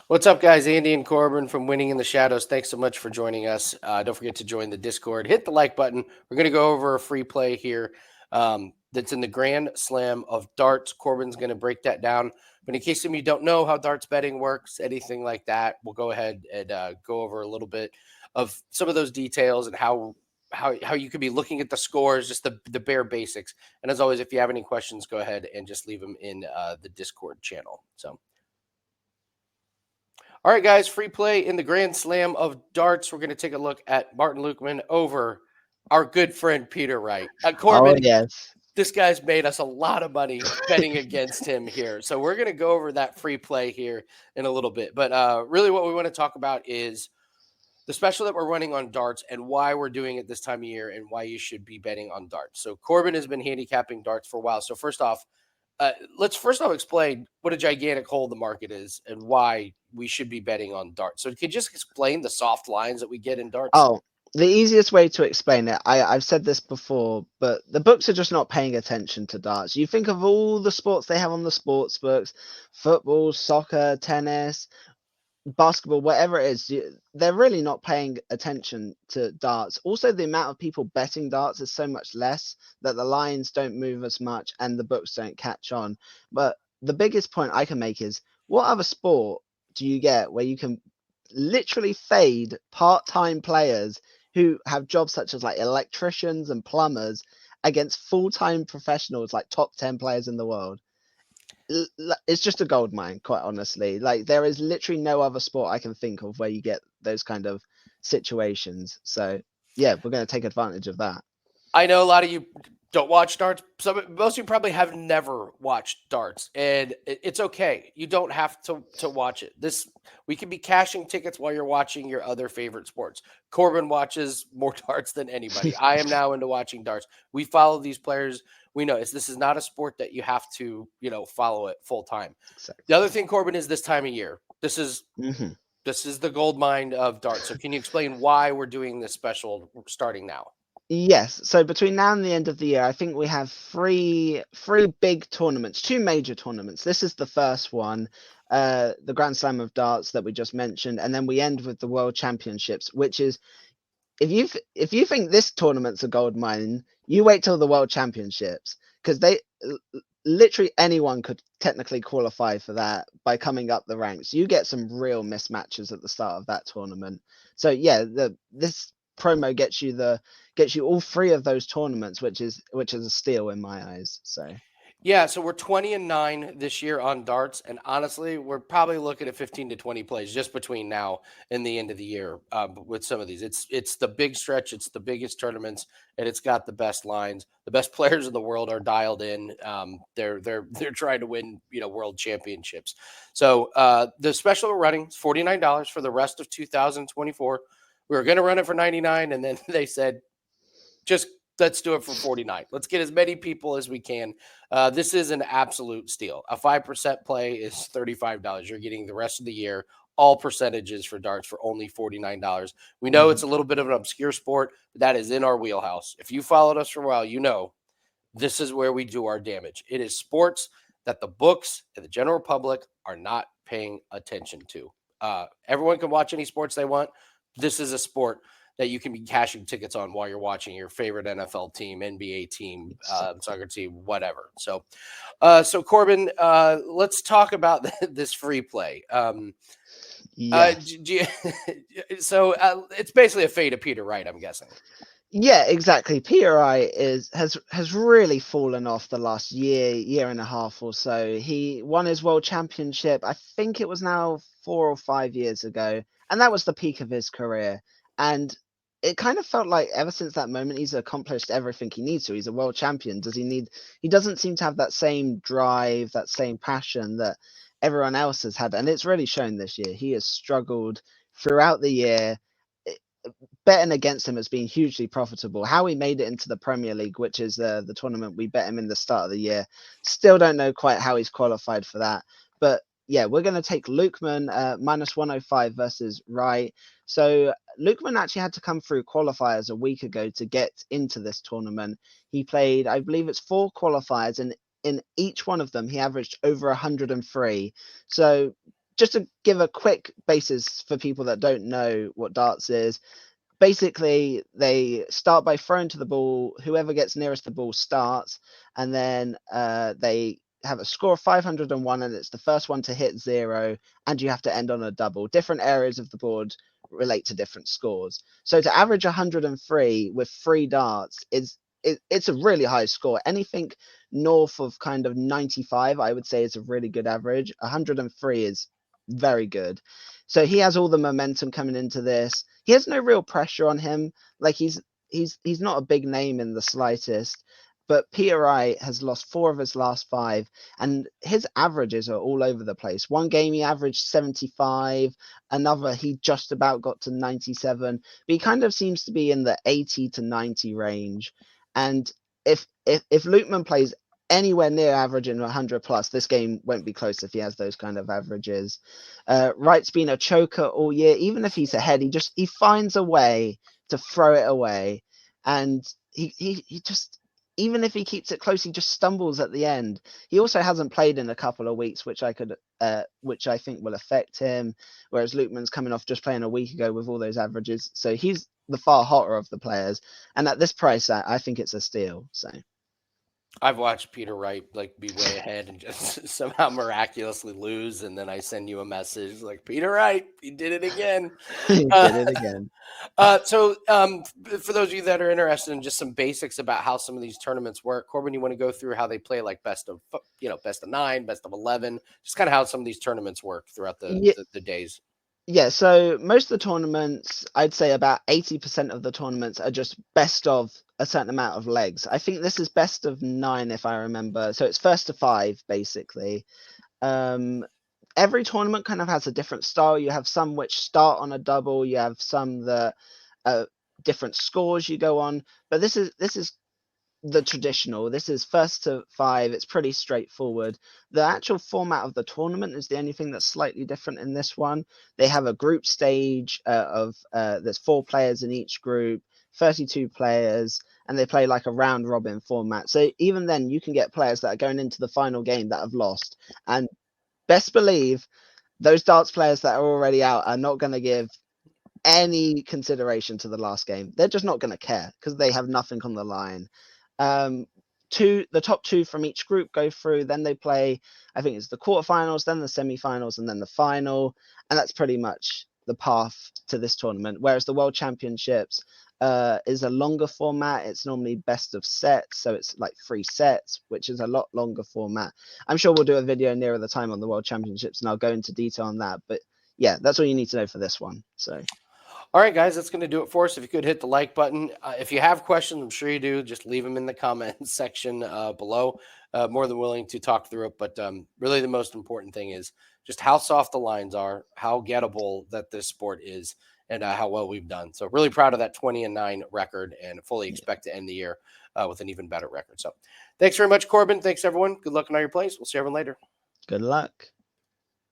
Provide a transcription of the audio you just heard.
What's up, guys? Andy and Corbin from Winning in the Shadows. Thanks so much for joining us. Don't forget to join the Discord. Hit the like button. We're going to go over a free play here that's in the Grand Slam of Darts. Corbin's going to break that down. But in case some of you don't know how darts betting works, anything like that, we'll go ahead and go over a little bit of some of those details and how you could be looking at the scores, just the bare basics. And as always, if you have any questions, go ahead and just leave them in the Discord channel. So. All right, guys, free play in the Grand Slam of Darts. We're going to take a look at Martin Lukeman over our good friend Peter Wright. Oh Corbin, yes. this guy's made us a lot of money betting against him here. So we're going to go over that free play here in a little bit. But really, what we want to talk about is the special that we're running on darts and why we're doing it this time of year and why you should be betting on darts. So Corbin has been handicapping darts for a while. So first off, let's first off explain what a gigantic hole the market is and why we should be betting on darts. So, could you just explain the soft lines that we get in darts? Oh, the easiest way to explain it, I've said this before, but the books are just not paying attention to darts. You think of all the sports they have on the sports books, football, soccer, tennis, basketball, whatever it is, they're really not paying attention to darts. Also, the amount of people betting darts is so much less that the lines don't move as much and the books don't catch on. But the biggest point I can make is what other sport do you get where you can literally fade part-time players who have jobs such as like electricians and plumbers against full-time professionals like top 10 players in the world? It's just a gold mine, quite honestly. Like there is literally no other sport I can think of where you get those kind of situations. So yeah, we're going to take advantage of that. I know a lot of you don't watch darts. Most of you probably have never watched darts, and it's okay. You don't have to watch it. This we can be cashing tickets while you're watching your other favorite sports. Corbin watches more darts than anybody. I am now into watching darts. We follow these players. We know this is not a sport that you have to follow it full time. The other Exactly. thing, Corbin, is this time of year. Hmm. This is the gold mine of darts. So can you explain why we're doing this special starting now? Yes. So between now and the end of the year, I think we have three big tournaments, two major tournaments. This is the first one, the Grand Slam of Darts that we just mentioned, and then we end with the World Championships, which is if you think this tournament's a gold mine, you wait till the World Championships because they literally anyone could technically qualify for that by coming up the ranks. You get some real mismatches at the start of that tournament. So yeah, this promo gets you all three of those tournaments, which is a steal in my eyes. So Yeah, so we're 20-9 this year on darts, and honestly, we're probably looking at 15 to 20 plays just between now and the end of the year with some of these. It's the big stretch, it's the biggest tournaments, and it's got the best lines. The best players in the world are dialed in. They're trying to win world championships. So the special we're running is $49 for the rest of 2024. We were going to run it for 99, and then they said just let's do it for 49. Let's get as many people as we can. This is an absolute steal. A 5% play is $35. You're getting the rest of the year, all percentages for darts for only $49. We know mhm. it's a little bit of an obscure sport, but that is in our wheelhouse. If you followed us for a while, you know this is where we do our damage. It is sports that the books and the general public are not paying attention to. Everyone can watch any sports they want. This is a sport that you can be cashing tickets on while you're watching your favorite NFL team, NBA team, Exactly. soccer team, whatever. So Corbin, let's talk about this free play. Uh, Yes. g- it's basically a fade of Peter Wright, I'm guessing. Yeah, exactly. PRI has really fallen off the last year and a half or so. He won his world championship, I think it was now 4 or 5 years ago, and that was the peak of his career. And it kind of felt like ever since that moment he's accomplished everything he needs to. He's a world champion. He doesn't seem to have that same drive, that same passion that everyone else has had, and it's really shown this year. He has struggled throughout the year. Betting against him has been hugely profitable. How he made it into the Premier League, which is the tournament we bet him in the start of the year, still don't know quite how he's qualified for that. But yeah, we're going to take Lukeman minus 105 versus Wright. So Lukeman actually had to come through qualifiers a week ago to get into this tournament. He played, I believe it's 4 qualifiers, and in each one of them he averaged over 103. So just to give a quick basis for people that don't know what darts is, basically they start by throwing to the ball. Whoever gets nearest the ball starts, and then they have a score of 501, and it's the first one to hit 0, and you have to end on a double. Different areas of the board relate to different scores. So to average 103 with 3 darts it's a really high score. Anything north of kind of 95, I would say, is a really good average. 103 is very good. So he has all the momentum coming into this. He has no real pressure on him. Like he's not a big name in the slightest. But Peter Wright has lost 4 of his last 5, and his averages are all over the place. One game he averaged 75, another he just about got to 97, but he kind of seems to be in the 80 to 90 range. And if Lukeman plays anywhere near averaging 100 plus, this game won't be close if he has those kind of averages. Wright's been a choker all year. Even if he's ahead, he finds a way to throw it away, and he just, even if he keeps it close, he just stumbles at the end. He also hasn't played in a couple of weeks, which I think will affect him. Whereas Lukeman's coming off just playing a week ago with all those averages, so he's the far hotter of the players. And at this price, I think it's a steal. So I've watched Peter Wright like be way ahead and just somehow miraculously lose, and then I send you a message like, Peter Wright, he did it again. he did it again. For those of you that are interested in just some basics about how some of these tournaments work, Corbin, you want to go through how they play, like best of 9, best of 11, just kind of how some of these tournaments work throughout the days. Yeah, so most of the tournaments, I'd say about 80% of the tournaments are just best of a certain amount of legs. I think this is best of 9, if I remember. So it's first to 5, basically. Every tournament kind of has a different style. You have some which start on a double. You have some that different scores you go on. But this is the traditional. This is first to 5. It's pretty straightforward. The actual format of the tournament is the only thing that's slightly different in this one. They have a group stage of there's 4 players in each group, 32 players, and they play like a round robin format. So even then, you can get players that are going into the final game that have lost, and best believe those darts players that are already out are not going to give any consideration to the last game. They're just not going to care because they have nothing on the line. The top 2 from each group go through, then they play, I think it's the quarterfinals, then the semifinals, and then the final, and that's pretty much the path to this tournament. Whereas the World Championships is a longer format. It's normally best of sets, so it's like 3 sets, which is a lot longer format. I'm sure we'll do a video nearer the time on the World Championships, and I'll go into detail on that. But yeah, that's all you need to know for this one. So. All right, guys, that's going to do it for us. If you could hit the like button. If you have questions, I'm sure you do, just leave them in the comment section below. More than willing to talk through it. But really the most important thing is just how soft the lines are, how gettable that this sport is, and how well we've done. So really proud of that 20-9 record, and fully expect to end the year with an even better record. So thanks very much, Corbin. Thanks, everyone. Good luck on all your plays. We'll see everyone later. Good luck.